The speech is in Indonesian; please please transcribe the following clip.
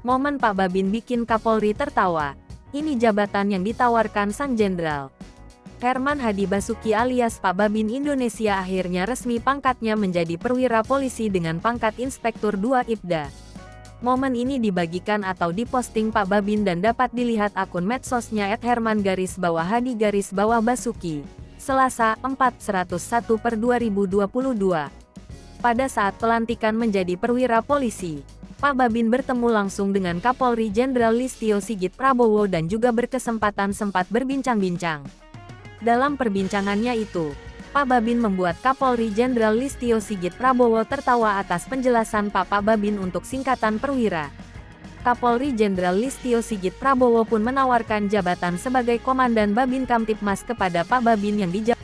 Momen Pak Babin bikin Kapolri tertawa. Ini jabatan yang ditawarkan sang jenderal. Herman Hadi Basuki alias Pak Babin Indonesia akhirnya resmi pangkatnya menjadi perwira polisi dengan pangkat Inspektur 2 Ibda. Momen ini dibagikan atau diposting Pak Babin dan dapat dilihat akun medsosnya @herman_hadi_basuki. Selasa, 4/101/2022. Pada saat pelantikan menjadi perwira polisi, Pak Babin bertemu langsung dengan Kapolri Jenderal Listio Sigit Prabowo dan juga berkesempatan sempat berbincang-bincang. Dalam perbincangannya itu, Pak Babin membuat Kapolri Jenderal Listio Sigit Prabowo tertawa atas penjelasan Pak Babin untuk singkatan perwira. Kapolri Jenderal Listio Sigit Prabowo pun menawarkan jabatan sebagai Komandan Babin Kamtipmas kepada Pak Babin yang dijawab.